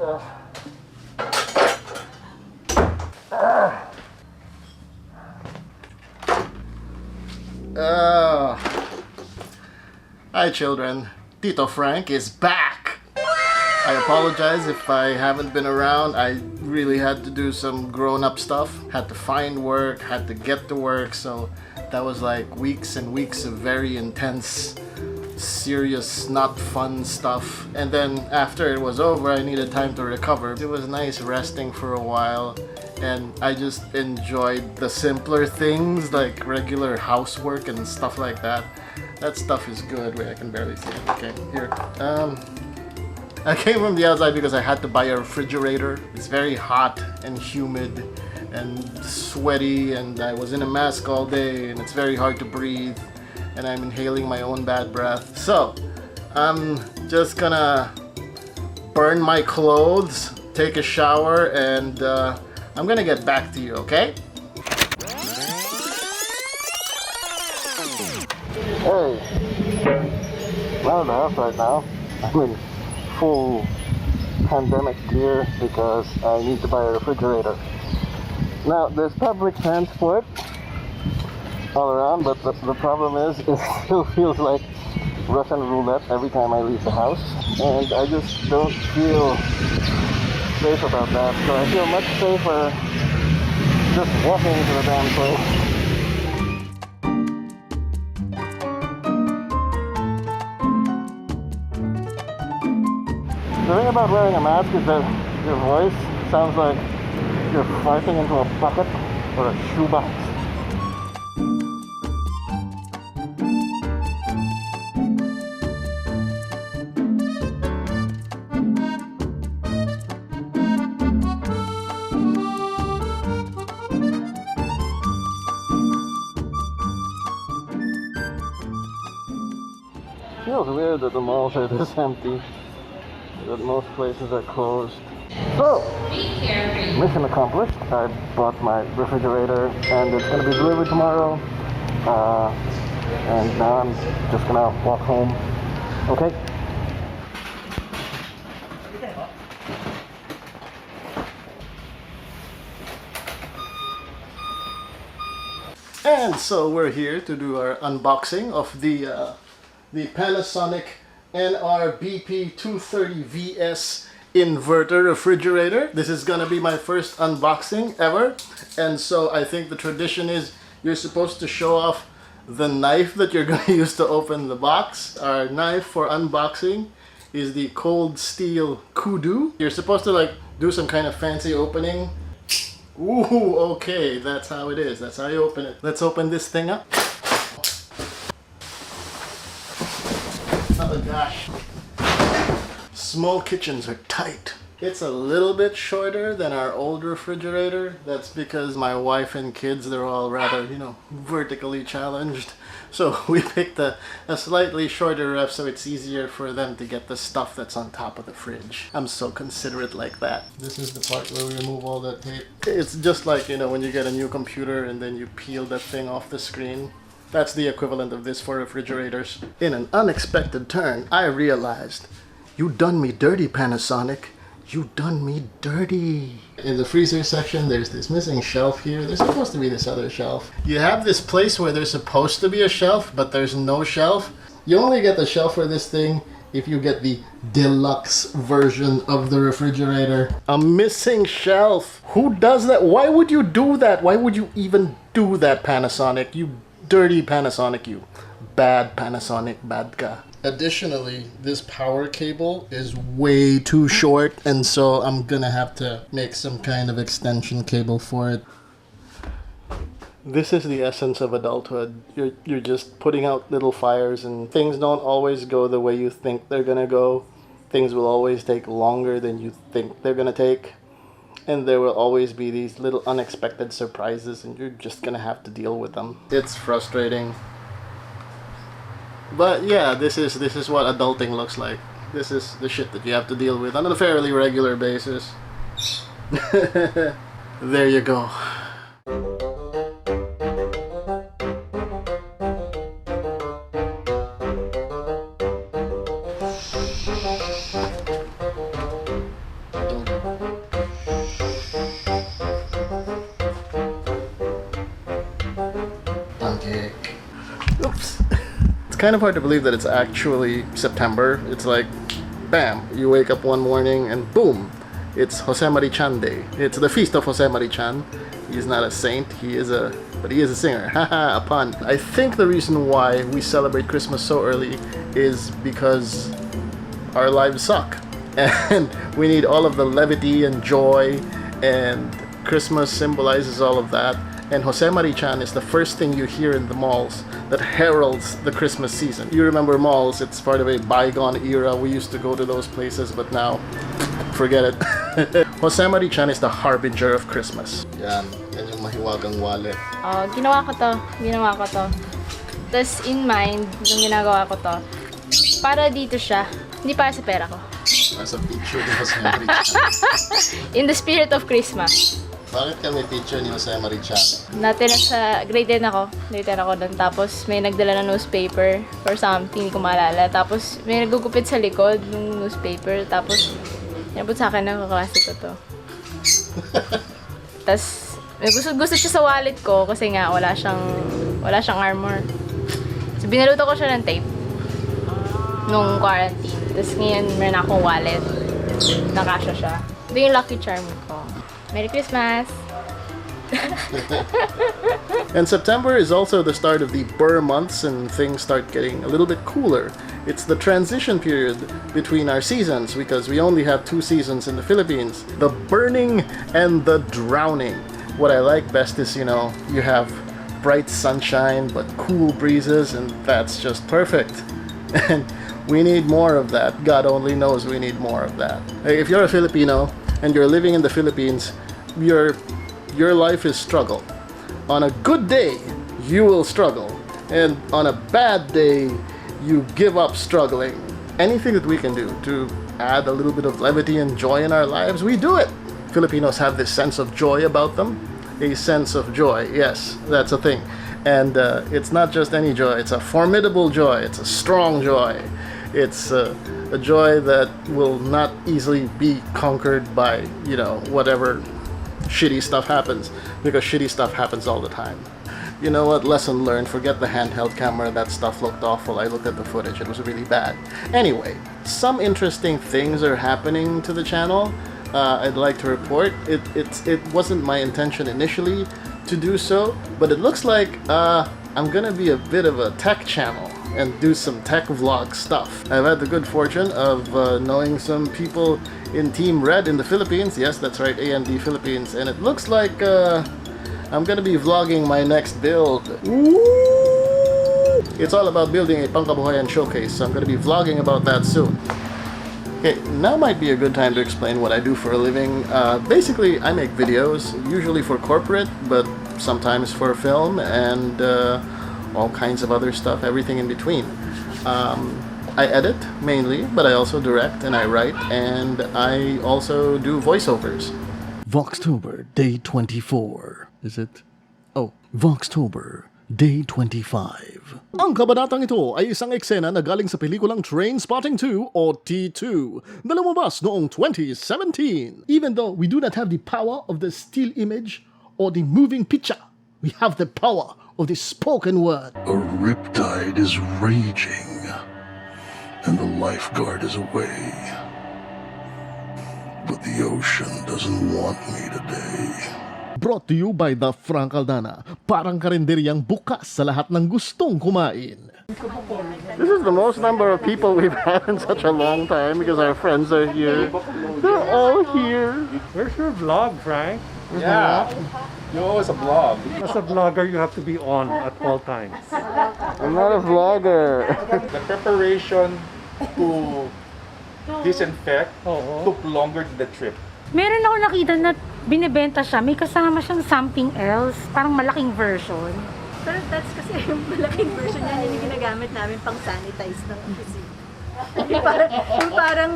Hi children, Tito Frank is back! I apologize if I haven't been around. I really had to do some grown-up stuff. Had to find work, had to get to work, so that was like weeks and weeks of very intense, serious, not fun stuff. And then after it was over, I needed time to recover. It was nice resting for a while, and I just enjoyed the simpler things like regular housework and stuff like that. That stuff is good. Wait, I can barely see it. Okay, here. I came from the outside because I had to buy a refrigerator. It's very hot and humid and sweaty, and I was in a mask all day, and it's very hard to breathe, and I'm inhaling my own bad breath. So I'm just gonna burn my clothes, take a shower, and I'm gonna get back to you, okay? Hey, not in the house right now. I'm in full pandemic gear because I need to buy a refrigerator. Now, there's public transport all around, but the problem is it still feels like Russian roulette every time I leave the house, and I just don't feel safe about that. So I feel much safer just walking to the damn place. The thing about wearing a mask is that your voice sounds like you're farting into a bucket or a shoebox. Feels weird that the malls are this empty, that most places are closed. So, mission accomplished. I bought my refrigerator and it's going to be delivered tomorrow. And now I'm just going to walk home. Okay? And so we're here to do our unboxing of the Panasonic NRBP 230VS inverter refrigerator. This is gonna be my first unboxing ever, and so I think the tradition is you're supposed to show off the knife that you're gonna use to open the box. Our knife for unboxing is the Cold Steel Kudu. You're supposed to like do some kind of fancy opening. Ooh, okay, that's how it is. That's how you open it. Let's open this thing up. Oh gosh. Small kitchens are tight. It's a little bit shorter than our old refrigerator. That's because my wife and kids, they're all rather, you know, vertically challenged. So we picked a slightly shorter ref so it's easier for them to get the stuff that's on top of the fridge. I'm so considerate like that. This is the part where we remove all that tape. It's just like, you know, when you get a new computer and then you peel that thing off the screen. That's the equivalent of this for refrigerators. In an unexpected turn, I realized, you done me dirty, Panasonic. You done me dirty. In the freezer section, there's this missing shelf here. There's supposed to be this other shelf. You have this place where there's supposed to be a shelf, but there's no shelf. You only get the shelf for this thing if you get the deluxe version of the refrigerator. A missing shelf. Who does that? Why would you do that? Why would you even do that, Panasonic? You dirty Panasonic, you. Bad Panasonic, bad ka. Additionally, this power cable is way too short, and so I'm gonna have to make some kind of extension cable for it. This is the essence of adulthood. You're just putting out little fires, and things don't always go the way you think they're gonna go. Things will always take longer than you think they're gonna take. And there will always be these little unexpected surprises, and you're just gonna have to deal with them. It's frustrating. But yeah, this is what adulting looks like. This is the shit that you have to deal with on a fairly regular basis. There you go. kind of hard to believe that it's actually September. It's like, bam, you wake up one morning and boom, it's Jose Marichan Day. It's the feast of Jose Marichan. He's not a saint, but he is a singer. Haha, a pun. I think the reason why we celebrate Christmas so early is because our lives suck. And we need all of the levity and joy, and Christmas symbolizes all of that. And Jose Marichan is the first thing you hear in the malls that heralds the Christmas season. You remember malls, it's part of a bygone era. We used to go to those places, but now, forget it. Jose Marichan is the harbinger of Christmas. Yan yung mahiwagang wallet. Ginawa ko to. Tapos in mind, nung ginagawa ko to, para dito siya, hindi para sa pera ko. As a picture ni Jose Marichan. In the spirit of Christmas. Bakit ka may picture ni Jose Marichan? Natira sa grade 10 ako. Grade 10 ako doon. Tapos may nagdala ng newspaper or something, hindi ko maalala. Tapos may nagugupit sa likod ng newspaper. Tapos inabot sa akin ng kaklase ko to. Tapos gusto siya sa wallet ko kasi nga wala siyang armor. So binaluto ko siya ng tape nung quarantine. Tapos ngayon meron akong wallet. Nakasya siya. Ito yung lucky charm ko. Merry Christmas! And September is also the start of the Burr months, and things start getting a little bit cooler. It's the transition period between our seasons because we only have 2 seasons in the Philippines. The burning and the drowning. What I like best is, you have bright sunshine but cool breezes, and that's just perfect. And we need more of that. God only knows we need more of that. If you're a Filipino and you're living in the Philippines, your life is struggle. On a good day, you will struggle. And on a bad day, you give up struggling. Anything that we can do to add a little bit of levity and joy in our lives, we do it. Filipinos have this sense of joy about them. A sense of joy, yes, that's a thing. And it's not just any joy, it's a formidable joy, it's a strong joy. It's a joy that will not easily be conquered by, whatever shitty stuff happens, because shitty stuff happens all the time. You know what? Lesson learned. Forget the handheld camera. That stuff looked awful. I looked at the footage. It was really bad. Anyway, some interesting things are happening to the channel. I'd like to report. It wasn't my intention initially to do so, but it looks like I'm gonna be a bit of a tech channel and do some tech vlog stuff. I've had the good fortune of knowing some people in Team Red in the Philippines. Yes, that's right, AMD Philippines. And it looks like I'm gonna be vlogging my next build. Ooh! It's all about building a Pangkabuhayan showcase, so I'm gonna be vlogging about that soon. Okay, now might be a good time to explain what I do for a living. Basically, I make videos, usually for corporate, but sometimes for film and all kinds of other stuff, everything in between. I edit mainly, but I also direct and I write, and I also do voiceovers. Voxtober, day 24. Is it? Oh, Voxtober, day 25. Ang kabanatang ito ay isang eksena na galing sa pelikulang Trainspotting 2 o T2 na lumabas noong 2017. Even though we do not have the power of the still image or the moving picture, we have the power of the spoken word. A riptide is raging, and the lifeguard is away. But the ocean doesn't want me today. Brought to you by the Frank Aldana, parang karinderyang bukas sa lahat ng gustong kumain. This is the most number of people we've had in such a long time because our friends are here. They're all here. Where's your vlog, Frank? Yeah, you always a vlog. As a vlogger, you have to be on at all times. I'm not a vlogger. The preparation to disinfect took longer than the trip. Meron ako nakita na binibenta siya, may kasama siyang something else, parang malaking version. Pero that's kasi yung malaking version niya, yun yung ginagamit namin pang sanitize ng kusina. Yung parang